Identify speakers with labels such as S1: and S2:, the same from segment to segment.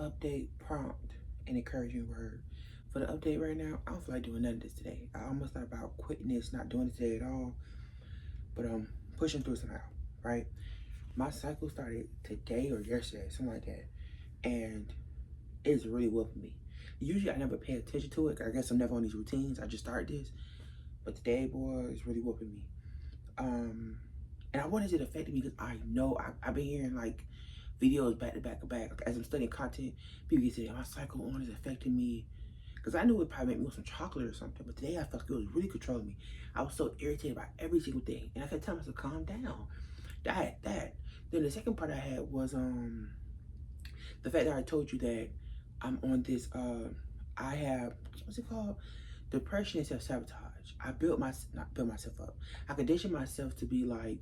S1: update prompt and encouraging word. For the update right now, I don't feel like doing none of this today. I almost thought about quitting this, not doing it today at all, but pushing through somehow, right? My cycle started today or yesterday, something like that, and it's really whooping me. Usually I never pay attention to it. I guess I'm never on these routines. I just started this, but today, boy, it's really whooping me. Um, and I wanted it affected me because I know I've been hearing like videos back to back to back. Like, as I'm studying content, people get saying my cycle on is affecting me. Because I knew it would probably make me want some chocolate or something. But today I felt like it was really controlling me. I was so irritated by every single thing. And I kept telling myself, calm down. That. Then the second part I had was the fact that I told you that I'm on this I have, what's it called? Depression and self-sabotage. I built my not built myself up. I conditioned myself to be like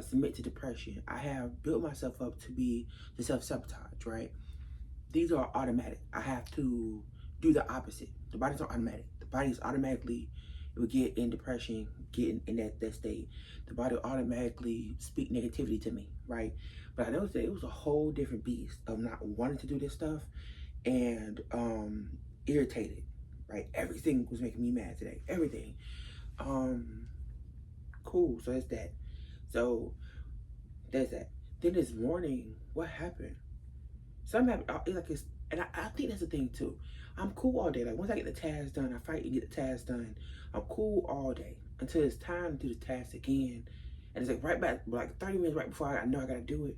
S1: submit to depression. I have built myself up to be the self-sabotage, right? These are automatic. I have to do the opposite. The body's not automatic. The body's automatically, it would get in depression, get in that state. The body will automatically speak negativity to me, right? But I noticed that it was a whole different beast of not wanting to do this stuff and irritated, right? Everything was making me mad today. Everything. Um, cool. So that's that. So there's that. Then this morning, what happened? Something happened. It's like it's, and I think that's the thing too. I'm cool all day. Like once I get the task done, I fight and get the task done. I'm cool all day until it's time to do the task again. And it's like right back, like 30 minutes right before I know I gotta do it.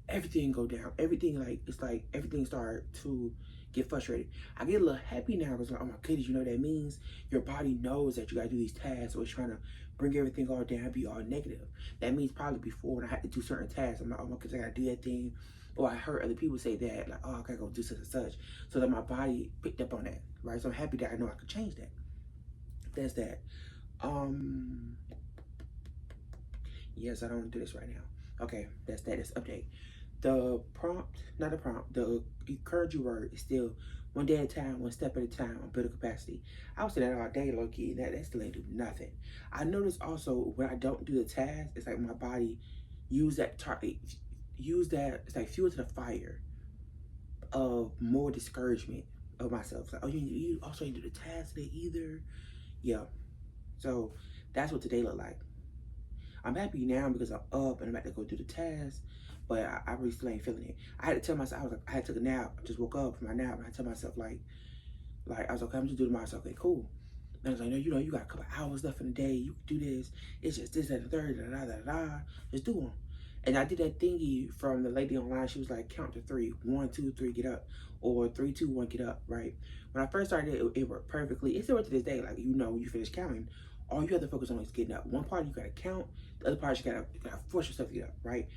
S1: Everything go down. Everything like it's like everything start to get frustrated. I get a little happy now because like, oh my goodness, you know what that means? Your body knows that you gotta do these tasks, so it's trying to bring everything all down, be all negative. That means probably before when I had to do certain tasks, I'm like, oh my goodness, I gotta do that thing. Or I heard other people say that, like, oh, I gotta go do such and such. So that my body picked up on that, right? So I'm happy that I know I could change that. That's that. Um, yes, I don't want to do this right now. Okay, that's that. That's update. The prompt, not the prompt, the encouraging word is still one day at a time, one step at a time, on building capacity. I would say that all day, low key. That still ain't do nothing. I notice also when I don't do the task, it's like my body use that target, use that. It's like fuel to the fire of more discouragement of myself. It's like, oh, you also didn't do the task today either. Yeah. So that's what today looked like. I'm happy now because I'm up and I'm about to go do the task, but I really still ain't feeling it. I had to tell myself, I was like, I had to take a nap. I just woke up from my nap and I tell myself I was like, okay, I'm just doing myself. Okay, cool. And I was like, no, you got a couple hours left in the day. You can do this. It's just this, that, and the third, da, da, da, da. Just do them. And I did that thingy from the lady online. She was like, count to three. 1, 2, 3, get up. Or 3, 2, 1, get up, right? When I first started, it worked perfectly. It still works to this day. Like, when you finish counting, all you have to focus on is getting up. One part, you got to count. The other part, you got to force yourself to get up, right?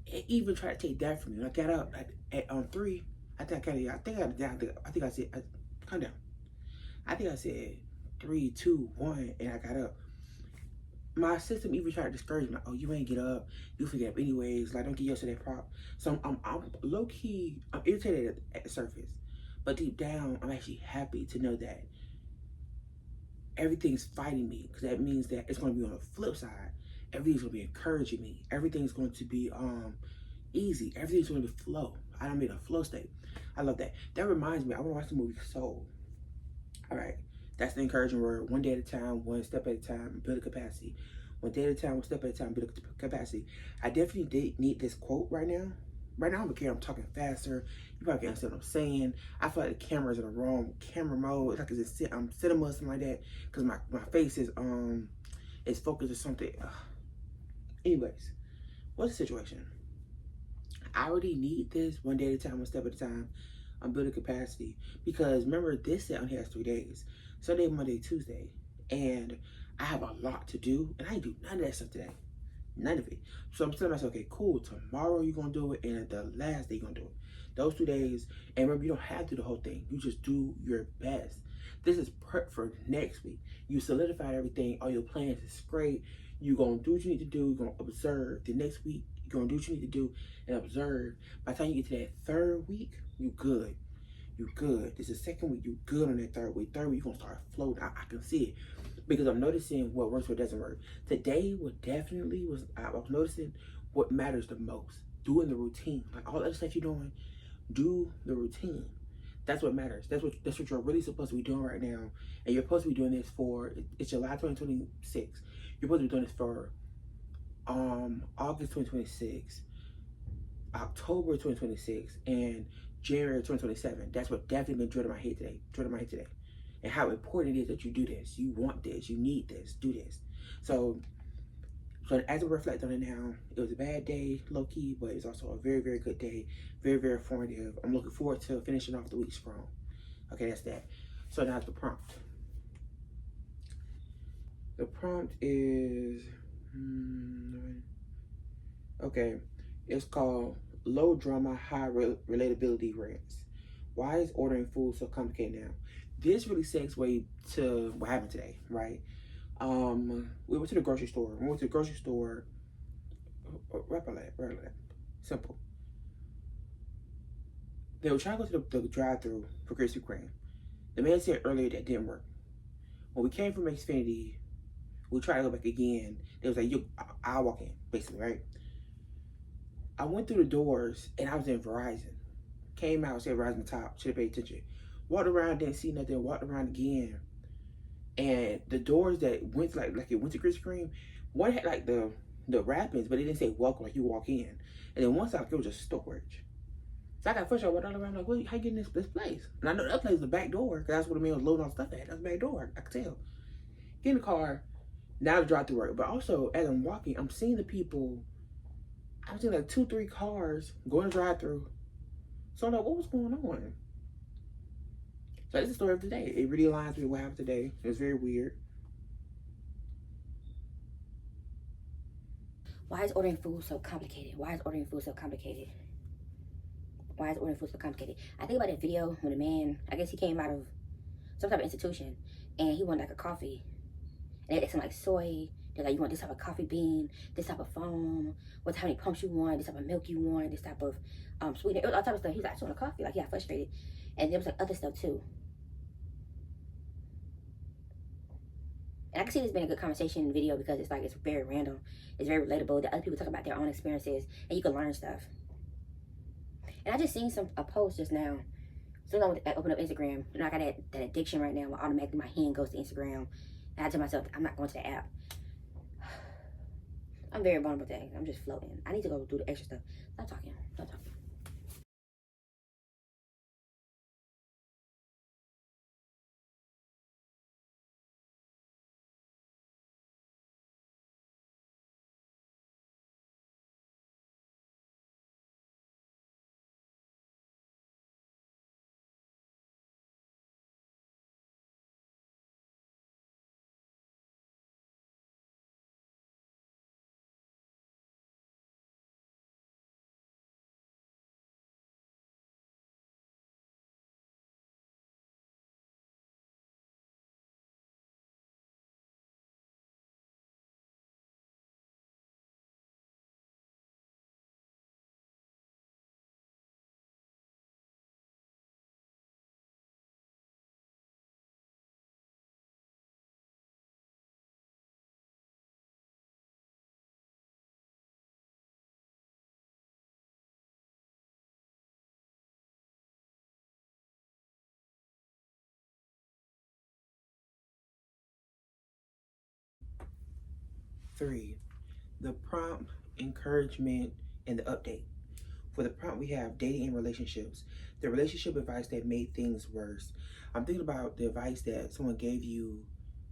S1: It even tried to take that from me. When I got up at 3, I think I said, calm down. I think I said 3, 2, 1, and I got up. My system even tried to discourage me. Like, oh, you ain't get up. You forget up anyways. Like, don't get used to that prop. So I'm low key. I'm irritated at the surface, but deep down, I'm actually happy to know that everything's fighting me because that means that it's going to be on the flip side. Everything's going to be encouraging me. Everything's going to be easy. Everything's going to be flow. I don't mean a flow state. I love that. That reminds me. I want to watch the movie Soul. All right. That's the encouraging word. One day at a time, one step at a time, build a capacity. One day at a time, one step at a time, build a capacity. I definitely need this quote right now. Right now, I'm talking faster. You probably can't understand what I'm saying. I feel like the camera's in the wrong camera mode. It's like it's in cinema or something like that. Because my face is focused on something. Anyways, what's the situation? I already need this one day at a time, one step at a time. I'm building capacity. Because remember, this set only has 3 days. Sunday, Monday, Tuesday. And I have a lot to do. And I ain't do none of that stuff today. None of it. So I'm telling myself, okay, cool. Tomorrow you're going to do it. And the last day you're going to do it. Those 2 days. And remember, you don't have to do the whole thing. You just do your best. This is prep for next week. You solidified everything. All your plans is great. You're going to do what you need to do. You're going to observe. The next week, you're going to do what you need to do and observe. By the time you get to that 3rd week, you good. You good. This is the 2nd week. You good on that 3rd week. 3rd week, you're going to start floating. I can see it. Because I'm noticing what works, what doesn't work. Today, I was noticing what matters the most. Doing the routine. Like all the other stuff you're doing, Do the routine. That's what matters. That's what you're really supposed to be doing right now. And you're supposed to be doing this for, it's July 2026. You're supposed to be doing this for August 2026, October 2026, and January 2027. That's what definitely been drilled in my head today. Drilled in my head today. And how important it is that you do this. You want this. You need this. Do this. So as I reflect on it now, it was a bad day, low key, but it's also a very, very good day. Very, very informative. I'm looking forward to finishing off the week strong. Okay, that's that. So now the prompt. The prompt is, okay, it's called Low Drama, High Relatability Rants. Why is ordering food so complicated now? This really segues to what happened today, right? We went to the grocery store. We went to the grocery store. Repellent. Simple. They were trying to go to the drive-thru for Krispy Kreme. The man said earlier that didn't work. When we came from Xfinity, we tried to go back again. They was like, I'll walk in, basically, right? I went through the doors and I was in Verizon. Came out, said Verizon top, should have paid attention. Walked around, didn't see nothing, walked around again. And the doors that went like it went to Krispy Kreme, one had like the wrappings, but it didn't say welcome like you walk in. And then one side like, it was just storage. So I got frustrated. I walked all around like, how you getting this place? And I know that place is the back door, because that's where the man was loading all stuff at. That's the back door. I could tell. Get in the car, now to drive through work. But also, as I'm walking, I'm seeing the people. I'm seeing like 2-3 cars going to drive through. So I'm like, what was going on? So that's the story of today. It really aligns with what happened today. It's very weird.
S2: Why is ordering food so complicated? Why is ordering food so complicated? Why is ordering food so complicated? I think about that video when a man, I guess he came out of some type of institution, and he wanted like a coffee. And they asked him like soy. They're like, you want this type of coffee bean, this type of foam, how many pumps you want, this type of milk you want, this type of sweetener, all type of stuff. He's like, I just want a coffee. Like, he got frustrated. And there was like other stuff too. And I can see this being a good conversation video because it's like, it's very random. It's very relatable. The other people talk about their own experiences and you can learn stuff. And I just seen a post just now. As soon as I open up Instagram, you know, I got that addiction right now where automatically my hand goes to Instagram. And I tell myself, I'm not going to the app. I'm very vulnerable today. I'm just floating. I need to go do the extra stuff. Stop talking. Stop talking.
S1: Three, the prompt, encouragement, and the update. For the prompt, we have dating and relationships. The relationship advice that made things worse. I'm thinking about the advice that someone gave you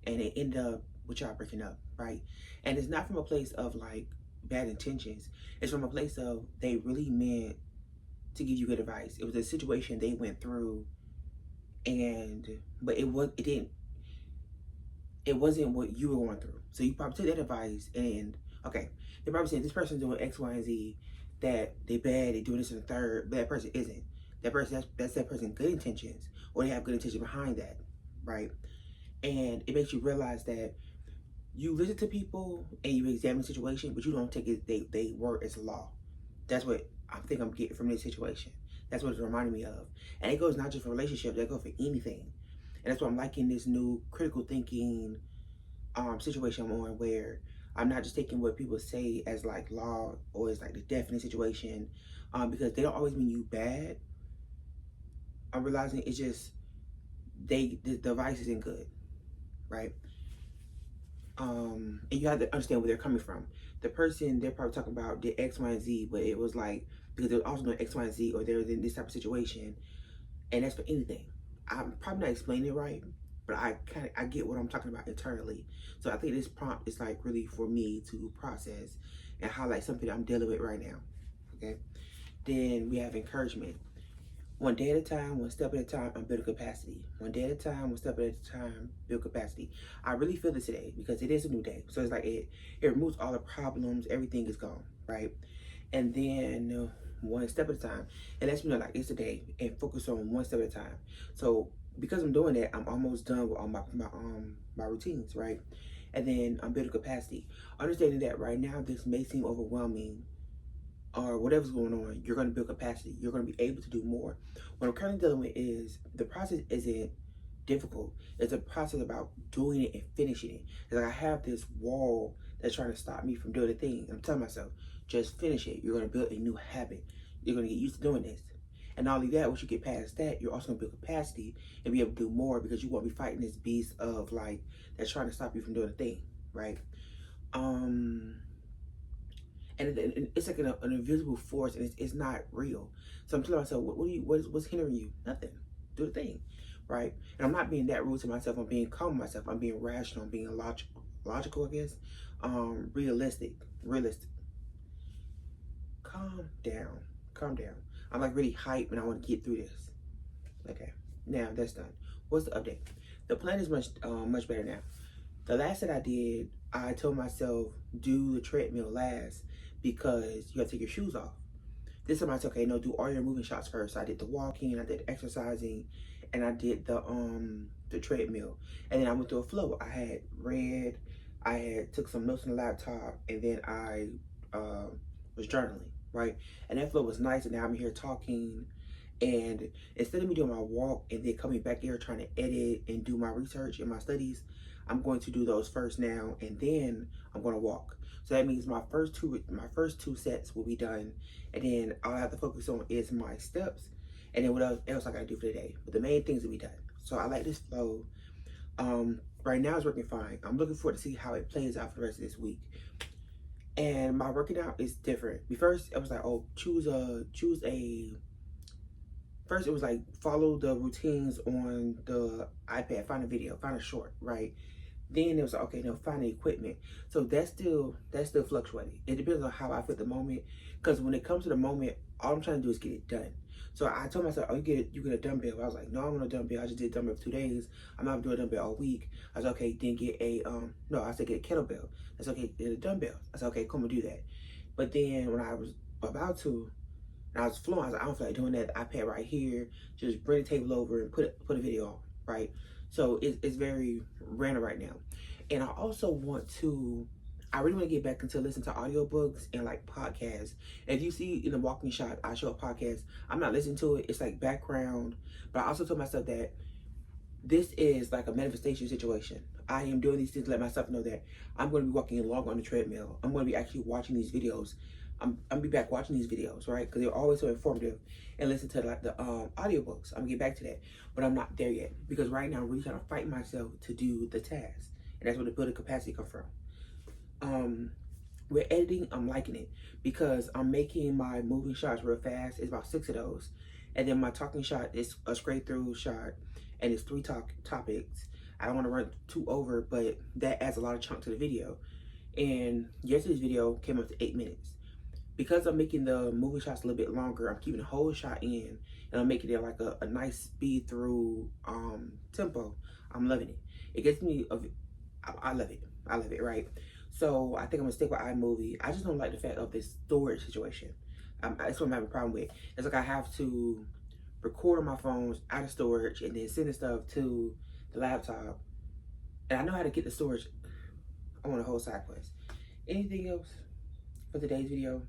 S1: and it ended up with y'all breaking up, right? And it's not from a place of like bad intentions. It's from a place of they really meant to give you good advice. It was a situation they went through, but it wasn't what you were going through. So you probably took that advice and okay, they probably said this person's doing X, Y, and Z, that they bad, they doing this in the third, but that person isn't. That person that's that person's good intentions, or they have good intention behind that, right? And it makes you realize that you listen to people and you examine the situation, but you don't take it they word as law. That's what I think I'm getting from this situation. That's what it's reminding me of. And it goes not just for relationships, that goes for anything. And that's why I'm liking this new critical thinking situation I'm on, where I'm not just taking what people say as like law or as like the definite situation, because they don't always mean you bad. I'm realizing it's just the device isn't good, right? And you have to understand where they're coming from. The person they're probably talking about did X, Y, and Z, but it was like because they're also doing X, Y, and Z, or they're in this type of situation, and that's for anything. I'm probably not explaining it right, but I get what I'm talking about internally. So I think this prompt is like really for me to process and highlight something that I'm dealing with right now. Okay. Then we have encouragement. One day at a time, one step at a time, I'm building capacity. One day at a time, one step at a time, build capacity. I really feel this today because it is a new day. So it's like it removes all the problems, everything is gone, right? And then one step at a time. And lets me know like it's a day and focus on one step at a time. So because I'm doing that, I'm almost done with all my routines, right? And then I'm building capacity. Understanding that right now this may seem overwhelming or whatever's going on, you're going to build capacity. You're going to be able to do more. What I'm currently dealing with is the process isn't difficult. It's a process about doing it and finishing it. It's like I have this wall that's trying to stop me from doing the thing. I'm telling myself, just finish it. You're going to build a new habit. You're going to get used to doing this. And not only that, once you get past that, you're also going to build capacity and be able to do more because you won't be fighting this beast of like that's trying to stop you from doing a thing, right? Um, and it's like an invisible force, and it's not real. So I'm telling myself, what's hindering you? Nothing. Do the thing, right? And I'm not being that rude to myself. I'm being calm with myself. I'm being rational. I'm being logical, I guess. Realistic. Calm down, calm down. I'm like really hyped, and I want to get through this. Okay, now that's done. What's the update? The plan is much better now. The last that I did, I told myself do the treadmill last because you gotta take your shoes off. This time I said, okay, no, do all your moving shots first. So I did the walking, I did exercising, and I did the treadmill. And then I went through a flow. I had read, I had took some notes on the laptop, and then I was journaling, right? And that flow was nice. And now I'm here talking. And instead of me doing my walk and then coming back here trying to edit and do my research and my studies, I'm going to do those first now, and then I'm going to walk. So that means my first two sets will be done, and then all I have to focus on is my steps, and then what else I got to do for the day. But the main things will be done. So I like this flow. Right now it's working fine. I'm looking forward to see how it plays out for the rest of this week. And my working out is different. First, it was like, oh, choose a. First, it was like follow the routines on the iPad, find a video, find a short, right? Then it was like, okay, no, find the equipment. So that's still fluctuating. It depends on how I feel at the moment. Because when it comes to the moment, all I'm trying to do is get it done. So I told myself, oh, you get a dumbbell. I was like, no, I want a dumbbell. I just did dumbbell for 2 days. I'm not doing a dumbbell all week. I was okay, then get a no, I said get a kettlebell. That's okay, get a dumbbell. I said, okay, come and do that. But then when I was about to, and I was flowing, I was like, I don't feel like doing that. The iPad right here, just bring the table over and put a video on, right? So it's very random right now. And I also I really want to get back into listening to audiobooks and like podcasts. If you see in the walking shot, I show a podcast. I'm not listening to it. It's like background. But I also told myself that this is like a manifestation situation. I am doing these things to let myself know that I'm going to be walking longer on the treadmill. I'm going to be actually watching these videos. I'm be back watching these videos, right? Because they're always so informative. And listen to like the audiobooks. I'm gonna get back to that, but I'm not there yet because right now I'm really trying to fight myself to do the task, and that's where the building capacity come from. With editing, I'm liking it because I'm making my moving shots real fast. It's about 6 of those, and then my talking shot is a straight through shot, and it's 3 topics. I don't want to run too over, but that adds a lot of chunk to the video. And yesterday's video came up to 8 minutes. Because I'm making the movie shots a little bit longer, I'm keeping the whole shot in, and I'm making it like a nice speed through tempo. I'm loving it. It gets me. I love it. I love it. Right. So I think I'm gonna stick with iMovie. I just don't like the fact of this storage situation. That's what I'm having a problem with. It's like I have to record on my phones out of storage and then send the stuff to the laptop. And I know how to get the storage. I want a whole side quest. Anything else for today's video?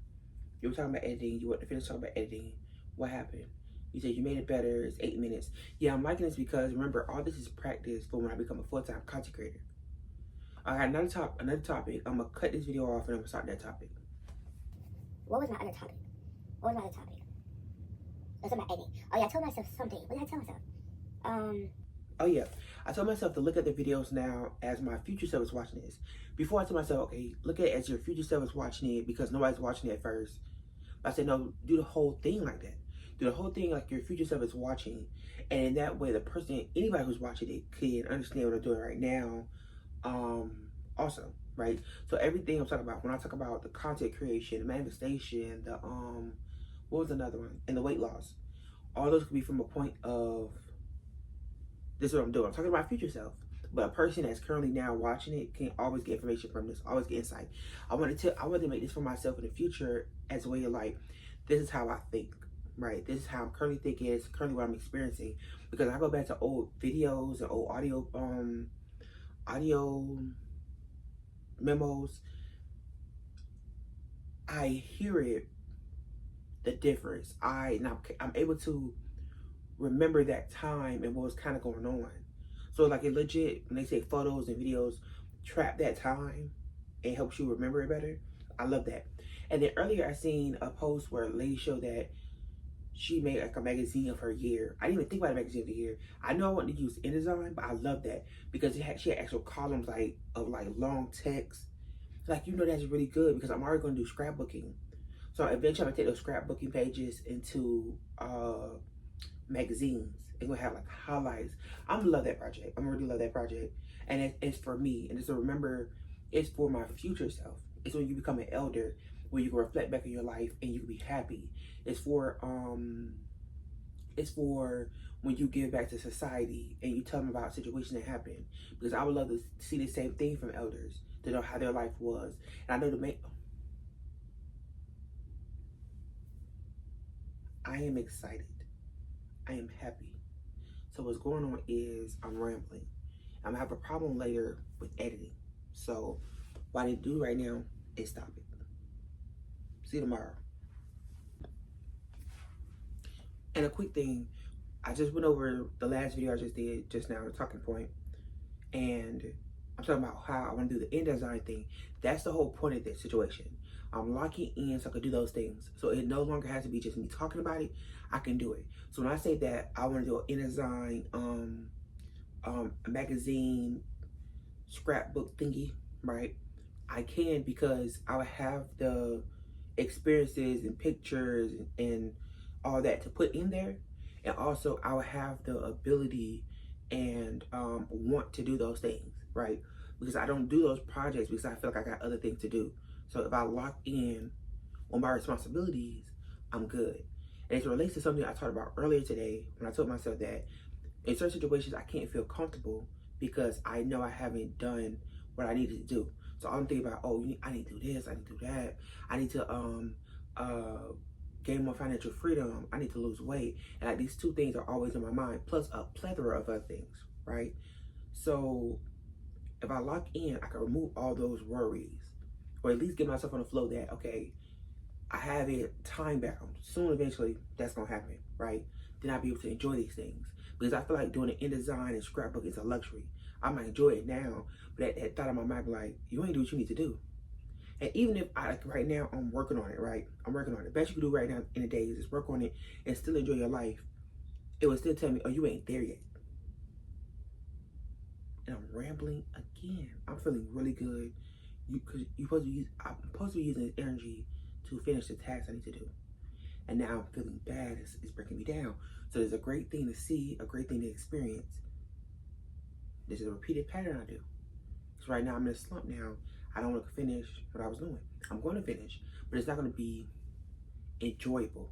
S1: You were talking about editing. You want to finish talking about editing. What happened? You said you made it better. It's 8 minutes. Yeah, I'm liking this because remember, all this is practice for when I become a full-time content creator. I got another topic. I'm gonna cut this video off and I'm gonna start that topic.
S2: What was my other topic? What was my other topic? Or something about editing. Oh yeah, I told myself something. What did I tell myself?
S1: Oh yeah, I told myself to look at the videos now as my future self is watching this. Before I told myself, okay, look at it as your future self is watching it because nobody's watching it at first. But I said, no, do the whole thing like that. Do the whole thing like your future self is watching, and in that way, the person, anybody who's watching it, can understand what I'm doing right now. Um, Also, right. So everything I'm talking about when I talk about the content creation, the manifestation, the what was another one, and the weight loss. All those could be from a point of this is what I'm doing. I'm talking about future self. But a person that's currently now watching it can always get information from this, always get insight. I wanted to make this for myself in the future as a way of like, this is how I think, right? This is how I'm currently thinking, it's currently what I'm experiencing. Because I go back to old videos and old audio memos, I hear it, the difference. I'm able to remember that time and what was kind of going on. So like it legit, when they say photos and videos, trap that time and helps you remember it better. I love that. And then earlier I seen a post where a lady showed that she made like a magazine of her year. I didn't even think about a magazine of the year. I know I wanted to use InDesign, but I love that because she had actual columns like of like long text. Like that's really good because I'm already gonna do scrapbooking. So eventually I'm gonna take those scrapbooking pages into magazines. It's gonna have like highlights. I'm gonna love that project. I'm gonna really love that project, and it's for me. And just to remember, it's for my future self. It's when you become an elder, where you can reflect back on your life and you can be happy. It's for it's for when you give back to society and you tell them about situations that happen. Because I would love to see the same thing from elders to know how their life was. And I know to make. I am excited. I am happy. So what's going on is I'm rambling. I'm gonna have a problem later with editing. So what I need to do right now is stop it. See you tomorrow. And a quick thing, I just went over the last video I just did just now, the talking point, and I'm talking about how I want to do the InDesign thing. That's the whole point of this situation. I'm locking in so I can do those things. So it no longer has to be just me talking about it. I can do it. So when I say that I want to do an InDesign a magazine scrapbook thingy, right? I can because I would have the experiences and pictures and all that to put in there. And also, I would have the ability and want to do those things, right? Because I don't do those projects because I feel like I got other things to do. So if I lock in on my responsibilities, I'm good. And it relates to something I talked about earlier today when I told myself that in certain situations I can't feel comfortable because I know I haven't done what I needed to do. So I'm thinking about, I need to do this, I need to do that, I need to uh gain more financial freedom, I need to lose weight. And like these two things are always in my mind, plus a plethora of other things, right? So if I lock in, I can remove all those worries. Or at least get myself on the flow that, okay, I have it time bound. Soon, eventually, that's gonna happen, right? Then I'll be able to enjoy these things because I feel like doing it InDesign and scrapbook is a luxury. I might enjoy it now, but that thought in my mind be like, you ain't do what you need to do. And even if I like right now, I'm working on it, right? I'm working on it. The best you can do right now in the day is just work on it and still enjoy your life. It will still tell me, oh, you ain't there yet. And I'm rambling again. I'm feeling really good. Because I'm supposed to be using this energy to finish the task I need to do. And now I'm feeling bad. It's breaking me down. So there's a great thing to see, a great thing to experience. This is a repeated pattern I do. So right now I'm in a slump now. I don't want to finish what I was doing. I'm going to finish, but it's not going to be enjoyable.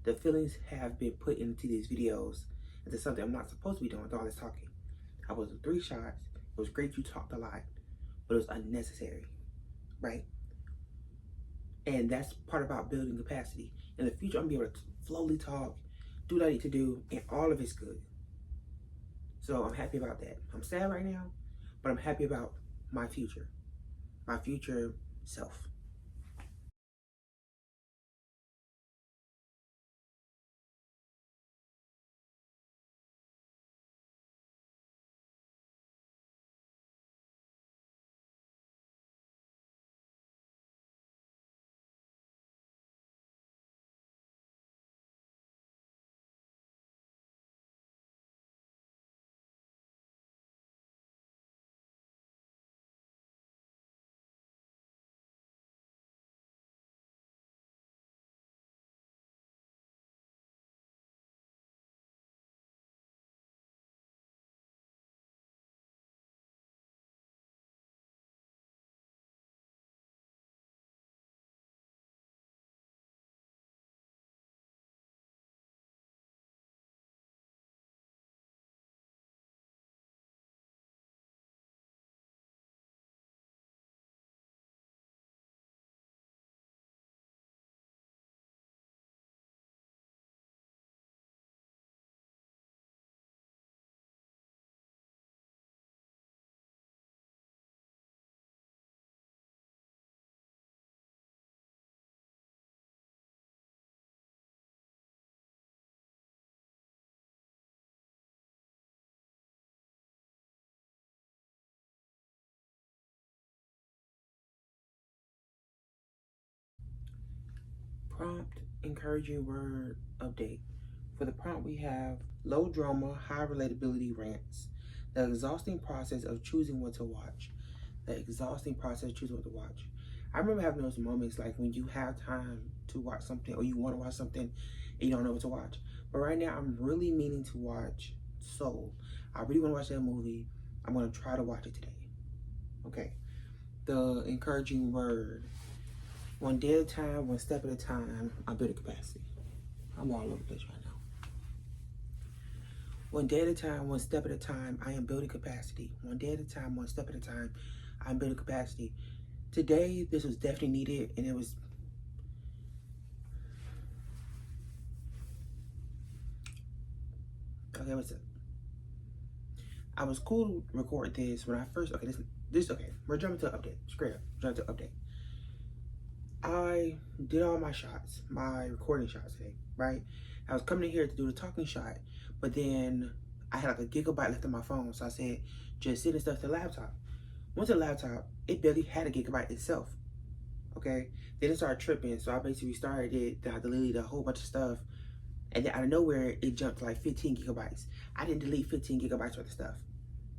S1: The feelings have been put into these videos into something I'm not supposed to be doing with all this talking. I was 3 shots. It was great you talked a lot, but it was unnecessary, right? And that's part about building capacity. In the future, I'm gonna be able to slowly talk, do what I need to do, and all of it's good. So I'm happy about that. I'm sad right now, but I'm happy about my future self. Prompt, encouraging word, update. For the prompt, we have low drama, high relatability rants. The exhausting process of choosing what to watch. The exhausting process of choosing what to watch. I remember having those moments like when you have time to watch something or you want to watch something and you don't know what to watch. But right now, I'm really meaning to watch Soul. I really want to watch that movie. I'm going to try to watch it today. Okay. The encouraging word. One day at a time, one step at a time, I build a capacity. I'm all over the place right now. One day at a time, one step at a time, I am building capacity. One day at a time, one step at a time, I'm building capacity. Today, this was definitely needed, and it was. Okay, what's up? I was cool to record this when I first. Okay, this okay. We're jumping to update. Straight up, jump to update. I did all my shots, my recording shots today, right? I was coming in here to do the talking shot, but then I had like a gigabyte left on my phone, so I said, just send stuff to the laptop. Once the laptop, it barely had a gigabyte itself, okay? Then it started tripping, so I basically restarted it, then I deleted a whole bunch of stuff, and then out of nowhere, it jumped to like 15 gigabytes. I didn't delete 15 gigabytes worth of stuff,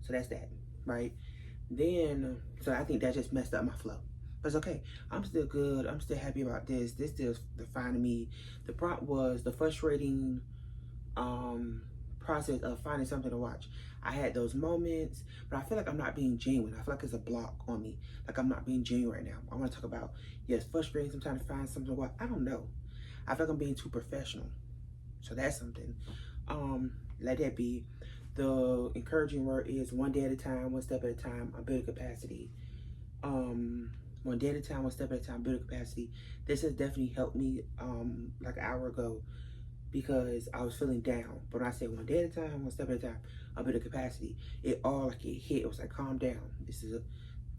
S1: so that's that, right? Then, so I think that just messed up my flow. But it's okay. I'm still good. I'm still happy about this. This still defined me. The prompt was the frustrating process of finding something to watch. I had those moments, but I feel like I'm not being genuine. I feel like it's a block on me. Like I'm not being genuine right now. I want to talk about, yes, frustrating sometimes to find something to watch. I don't know. I feel like I'm being too professional. So that's something. Let that be. The encouraging word is one day at a time, one step at a time, I build capacity. One day at a time, one step at a time, build capacity. This has definitely helped me like an hour ago because I was feeling down. But when I said one day at a time, one step at a time, I build capacity, it all like it hit. It was like, calm down.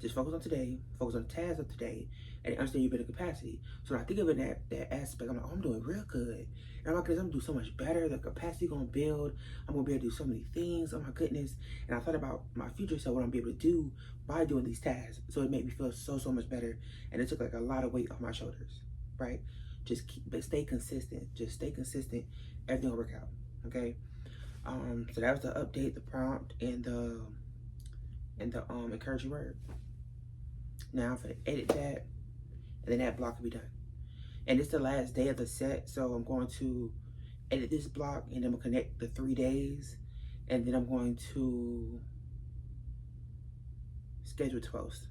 S1: Just focus on today, focus on the tasks of today, and understand your better capacity. So when I think of it in that aspect, I'm like, oh, I'm doing real good. And I'm like, I'm gonna do so much better. The capacity gonna build. I'm gonna be able to do so many things. Oh my goodness. And I thought about my future self, what I'm gonna be able to do by doing these tasks. So it made me feel so much better. And it took like a lot of weight off my shoulders, right? But stay consistent. Just stay consistent. Everything will work out. Okay. So that was the update, the prompt, and the encouraging word. Now I'm gonna edit that, and then that block will be done. And it's the last day of the set, so I'm going to edit this block, and then we'll connect the 3 days, and then I'm going to schedule to post.